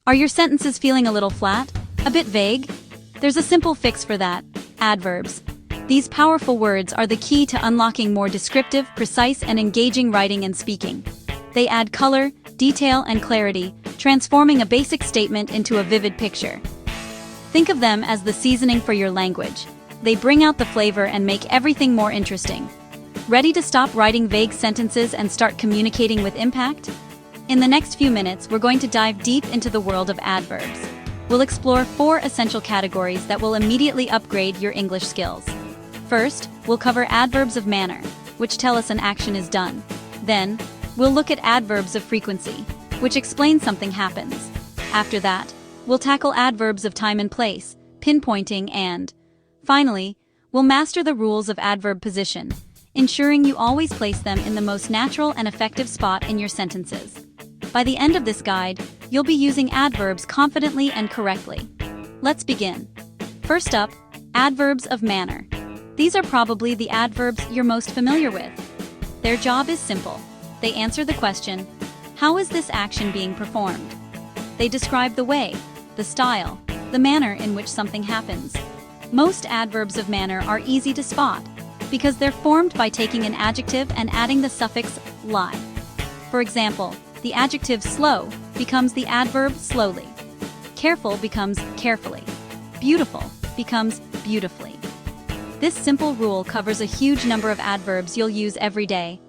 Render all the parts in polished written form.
Are your sentences feeling a little flat? A bit vague? There's a simple fix for that: adverbs. These powerful words are the key to unlocking more descriptive, precise, and engaging writing and speaking. They add color, detail, and clarity, transforming a basic statement into a vivid picture. Think of them as the seasoning for your language. They bring out the flavor and make everything more interesting. Ready to stop writing vague sentences and start communicating with impact? In the next few minutes, we're going to dive deep into the world of adverbs. We'll explore 4 essential categories that will immediately upgrade your English skills. First, we'll cover adverbs of manner, which tell us an action is done. Then, we'll look at adverbs of frequency, which explain something happens. After that, we'll tackle adverbs of time and place, pinpointing, and finally, we'll master the rules of adverb position, ensuring you always place them in the most natural and effective spot in your sentences. By the end of this guide, you'll be using adverbs confidently and correctly. Let's begin. First up, adverbs of manner. These are probably the adverbs you're most familiar with. Their job is simple. They answer the question, how is this action being performed? They describe the way, the style, the manner in which something happens. Most adverbs of manner are easy to spot because they're formed by taking an adjective and adding the suffix ly. For example, the adjective slow becomes the adverb slowly. Careful becomes carefully. Beautiful becomes beautifully. This simple rule covers a huge number of adverbs you'll use every day.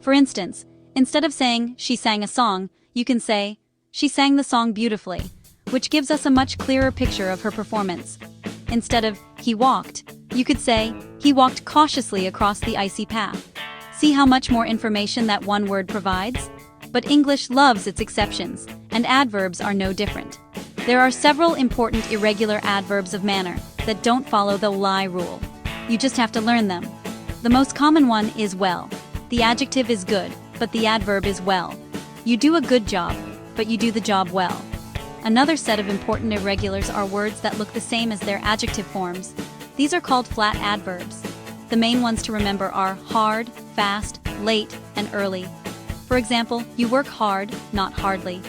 For instance, instead of saying, she sang a song, you can say, she sang the song beautifully, which gives us a much clearer picture of her performance. Instead of, he walked, you could say, he walked cautiously across the icy path. See how much more information that one word provides? But English loves its exceptions, and adverbs are no different. There are several important irregular adverbs of manner that don't follow the lie rule. You just have to learn them. The most common one is well. The adjective is good, but the adverb is well. You do a good job, but you do the job well. Another set of important irregulars are words that look the same as their adjective forms. These are called flat adverbs. The main ones to remember are hard, fast, late, and early. For example, you work hard, not hardly.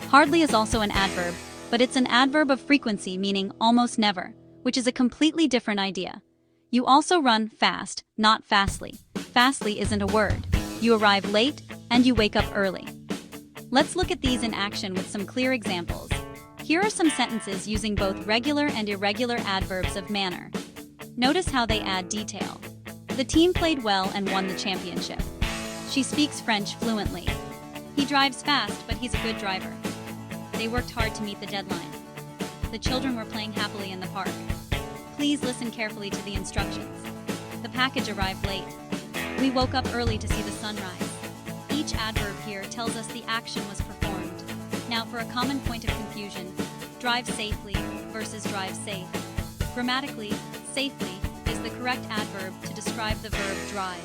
Hardly is also an adverb, but it's an adverb of frequency, meaning almost never, which is a completely different idea. You also run fast, not fastly. Fastly isn't a word. You arrive late, and you wake up early. Let's look at these in action with some clear examples. Here are some sentences using both regular and irregular adverbs of manner. Notice how they add detail. The team played well and won the championship. She speaks French fluently. He drives fast, but he's a good driver. They worked hard to meet the deadline. The children were playing happily in the park. Please listen carefully to the instructions. The package arrived late. We woke up early to see the sunrise. Each adverb here tells us the action was performed. Now for a common point of confusion, drive safely versus drive safe. Grammatically, safely is the correct adverb to describe the verb drive.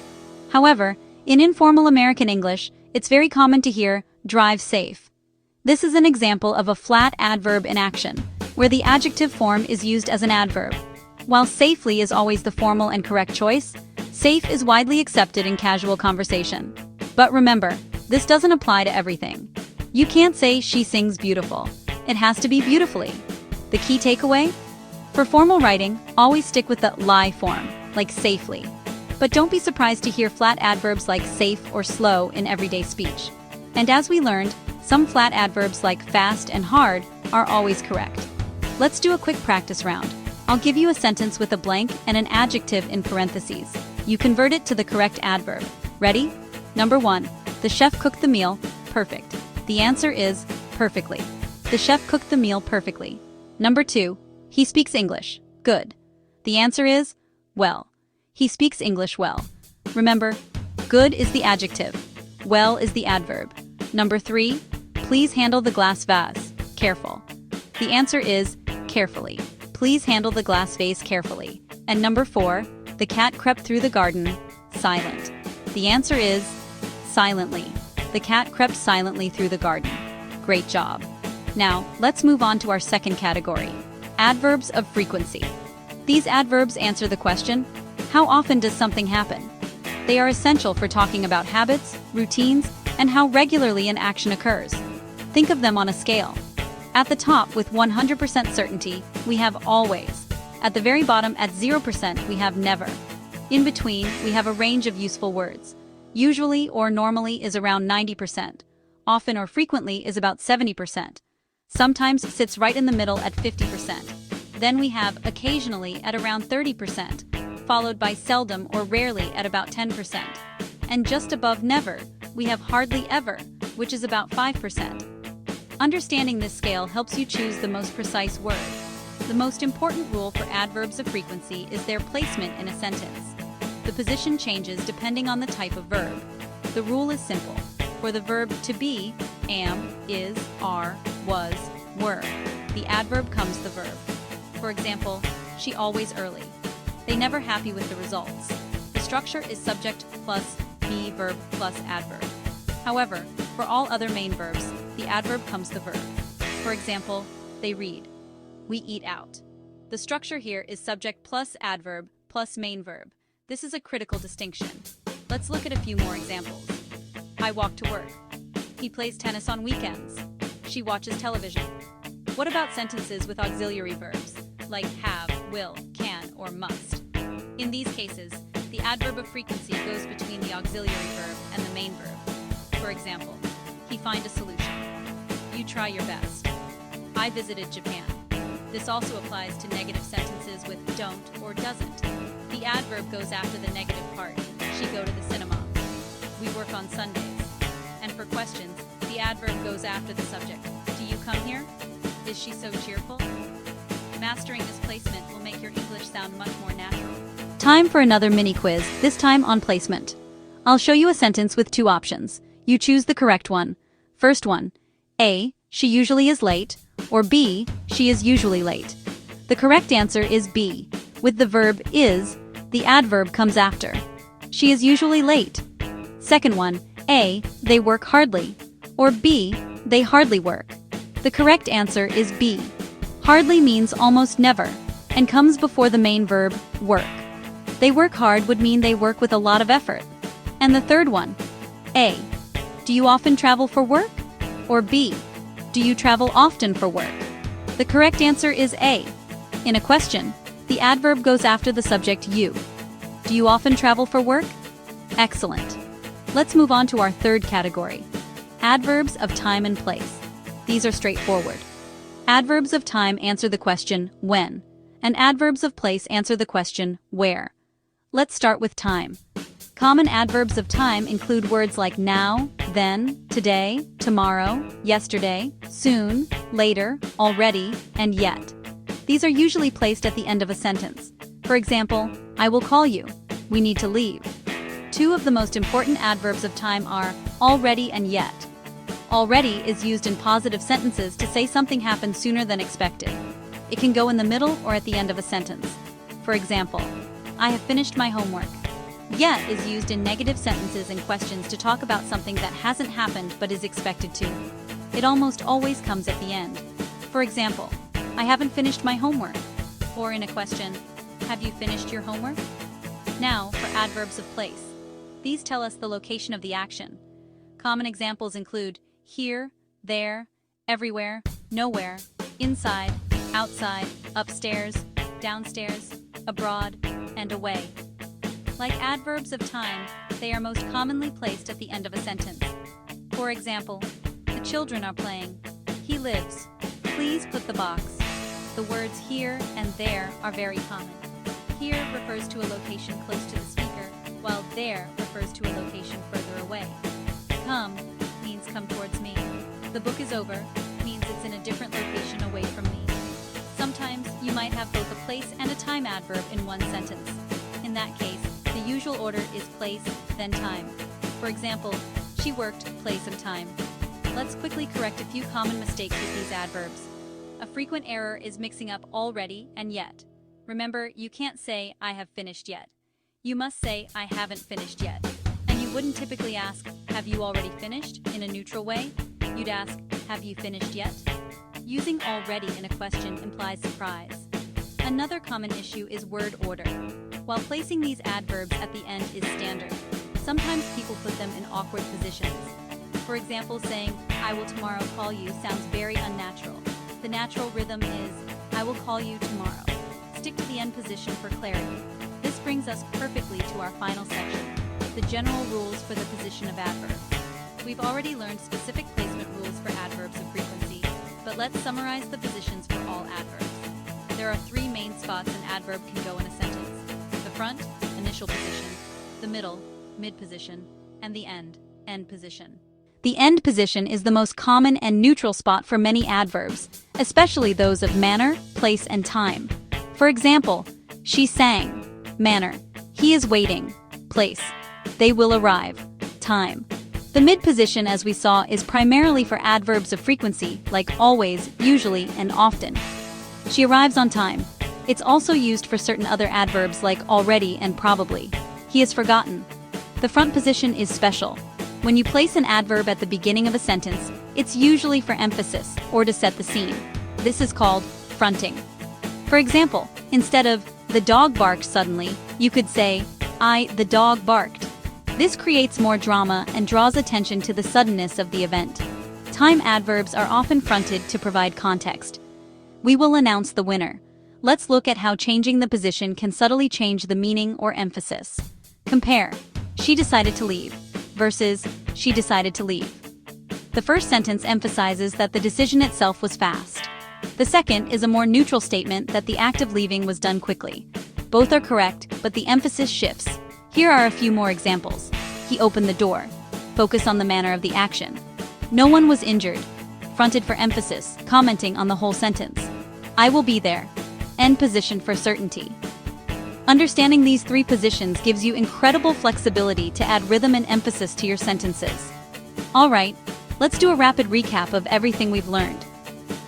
However, in informal American English, it's very common to hear drive safe. This is an example of a flat adverb in action, where the adjective form is used as an adverb. While safely is always the formal and correct choice, safe is widely accepted in casual conversation. But remember, this doesn't apply to everything. You can't say she sings beautiful. It has to be beautifully. The key takeaway? For formal writing, always stick with the lie form, like safely. But don't be surprised to hear flat adverbs like safe or slow in everyday speech. And as we learned, some flat adverbs like fast and hard are always correct. Let's do a quick practice round. I'll give you a sentence with a blank and an adjective in parentheses. You convert it to the correct adverb. Ready? Number 1. The chef cooked the meal. Perfect. The answer is perfectly. The chef cooked the meal perfectly. Number 2. He speaks English. Good. The answer is well. He speaks English well. Remember, good is the adjective. Well is the adverb. Number 3. Please handle the glass vase. Careful. The answer is carefully. Please handle the glass vase carefully. And number 4. The cat crept through the garden. Silent. The answer is silently. The cat crept silently through the garden. Great job. Now, let's move on to our second category, adverbs of frequency. These adverbs answer the question, how often does something happen? They are essential for talking about habits, routines, and how regularly an action occurs. Think of them on a scale. At the top, with 100% certainty, we have always. At the very bottom, at 0%, we have never. In between, we have a range of useful words. Usually or normally is around 90%. Often or frequently is about 70%. Sometimes sits right in the middle at 50%. Then we have occasionally at around 30%, followed by seldom or rarely at about 10%. And just above never, we have hardly ever, which is about 5%. Understanding this scale helps you choose the most precise word. The most important rule for adverbs of frequency is their placement in a sentence. The position changes depending on the type of verb. The rule is simple. For the verb to be, am, is, are, was, were, the adverb comes the verb. For example, she always early. They never happy with the results. The structure is subject plus be verb plus adverb. However, for all other main verbs, the adverb comes the verb. For example, they read. We eat out. The structure here is subject plus adverb plus main verb. This is a critical distinction. Let's look at a few more examples. I walk to work. He plays tennis on weekends. She watches television. What about sentences with auxiliary verbs, like have, will, can, or must? In these cases, the adverb of frequency goes between the auxiliary verb and the main verb. For example, he find a solution. You try your best. I visited Japan. This also applies to negative sentences with don't or doesn't. The adverb goes after the negative part. She go to the cinema. We work on Sundays. And for questions, the adverb goes after the subject. Do you come here? Is she so cheerful? Mastering this placement will make your English sound much more natural. Time for another mini quiz, this time on placement. I'll show you a sentence with two options. You choose the correct one. First one, A, she usually is late, or B, she is usually late. The correct answer is B. With the verb is, the adverb comes after. She is usually late. Second one, A, they work hardly, or B, they hardly work. The correct answer is B. Hardly means almost never, and comes before the main verb, work. They work hard would mean they work with a lot of effort. And the third one, A, do you often travel for work? Or B, do you travel often for work? The correct answer is A. In a question, the adverb goes after the subject you. Do you often travel for work? Excellent. Let's move on to our third category. Adverbs of time and place. These are straightforward. Adverbs of time answer the question when, and adverbs of place answer the question where. Let's start with time. Common adverbs of time include words like now, then, today, tomorrow, yesterday, soon, later, already, and yet. These are usually placed at the end of a sentence. For example, I will call you. We need to leave. Two of the most important adverbs of time are already and yet. Already is used in positive sentences to say something happened sooner than expected. It can go in the middle or at the end of a sentence. For example, I have finished my homework. Yet is used in negative sentences and questions to talk about something that hasn't happened but is expected to. It almost always comes at the end. For example, I haven't finished my homework. Or in a question, have you finished your homework? Now for adverbs of place. These tell us the location of the action. Common examples include here, there, everywhere, nowhere, inside, outside, upstairs, downstairs, abroad, and away. Like adverbs of time, they are most commonly placed at the end of a sentence. For example, the children are playing. He lives. Please put the box. The words here and there are very common. Here refers to a location close to the speaker, while there refers to a location further away. Come means come towards me. The book is over means it's in a different location away from me. Sometimes you might have both a place and a time adverb in one sentence. In that case, the usual order is place, then time. For example, she worked place and time. Let's quickly correct a few common mistakes with these adverbs. A frequent error is mixing up already and yet. Remember, you can't say, I have finished yet. You must say, I haven't finished yet. And you wouldn't typically ask, have you already finished, in a neutral way? You'd ask, have you finished yet? Using already in a question implies surprise. Another common issue is word order. While placing these adverbs at the end is standard, sometimes people put them in awkward positions. For example, saying, I will tomorrow call you sounds very unnatural. The natural rhythm is, I will call you tomorrow. Stick to the end position for clarity. This brings us perfectly to our final section, the general rules for the position of adverbs. We've already learned specific placement rules for adverbs of frequency, but let's summarize the positions for all adverbs. There are 3 main spots an adverb can go in a sentence: the front, initial position; the middle, mid position; and the end position. The end position is the most common and neutral spot for many adverbs, especially those of manner, place, and time. For example, she sang, manner; he is waiting, place; they will arrive, time. The mid position, as we saw, is primarily for adverbs of frequency, like always, usually, and often. She arrives on time. It's also used for certain other adverbs like already and probably. He is forgotten. The front position is special. When you place an adverb at the beginning of a sentence, it's usually for emphasis or to set the scene. This is called fronting. For example, instead of the dog barked suddenly, you could say, the dog barked. This creates more drama and draws attention to the suddenness of the event. Time adverbs are often fronted to provide context. We will announce the winner. Let's look at how changing the position can subtly change the meaning or emphasis. Compare, she decided to leave, versus she decided to leave. The first sentence emphasizes that the decision itself was fast. The second is a more neutral statement that the act of leaving was done quickly. Both are correct, but the emphasis shifts. Here are a few more examples. He opened the door. Focus on the manner of the action. No one was injured. Fronted for emphasis, commenting on the whole sentence. I will be there. End position for certainty. Understanding these 3 positions gives you incredible flexibility to add rhythm and emphasis to your sentences. Alright, let's do a rapid recap of everything we've learned.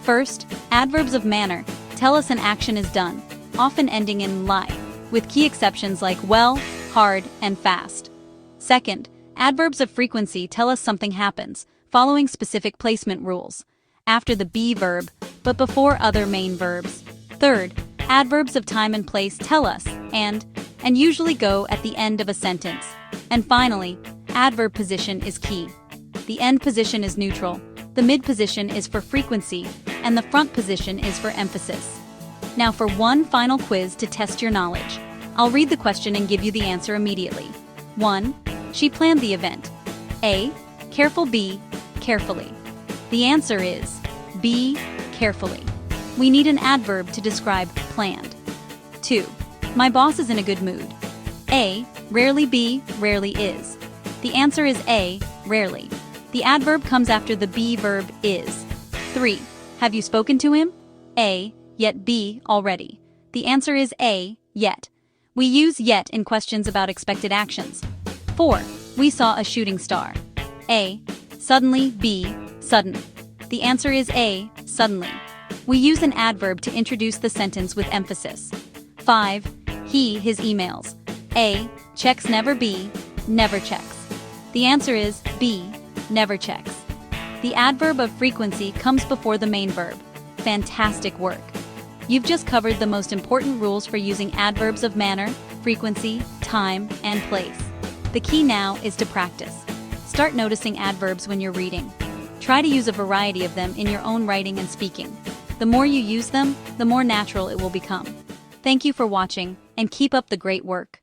First, adverbs of manner tell us an action is done, often ending in "ly", with key exceptions like well, hard, and fast. Second, adverbs of frequency tell us something happens, following specific placement rules, after the be verb, but before other main verbs. Third, adverbs of time and place tell us and usually go at the end of a sentence. And finally, adverb position is key. The end position is neutral, the mid position is for frequency, and the front position is for emphasis. Now for one final quiz to test your knowledge. I'll read the question and give you the answer immediately. 1. She planned the event. A. Careful. B. Carefully. The answer is B. Carefully. We need an adverb to describe planned. 2. My boss is in a good mood. A. Rarely. B. Rarely is. The answer is A. Rarely. The adverb comes after the be verb is. 3. Have you spoken to him? A. Yet. B. Already. The answer is A. Yet. We use yet in questions about expected actions. 4. We saw a shooting star. A. Suddenly. B. Sudden. The answer is A. Suddenly. We use an adverb to introduce the sentence with emphasis. 5. He, his emails. A. Checks never. B. Never checks. The answer is B. Never checks. The adverb of frequency comes before the main verb. Fantastic work. You've just covered the most important rules for using adverbs of manner, frequency, time, and place. The key now is to practice. Start noticing adverbs when you're reading. Try to use a variety of them in your own writing and speaking. The more you use them, the more natural it will become. Thank you for watching, and keep up the great work.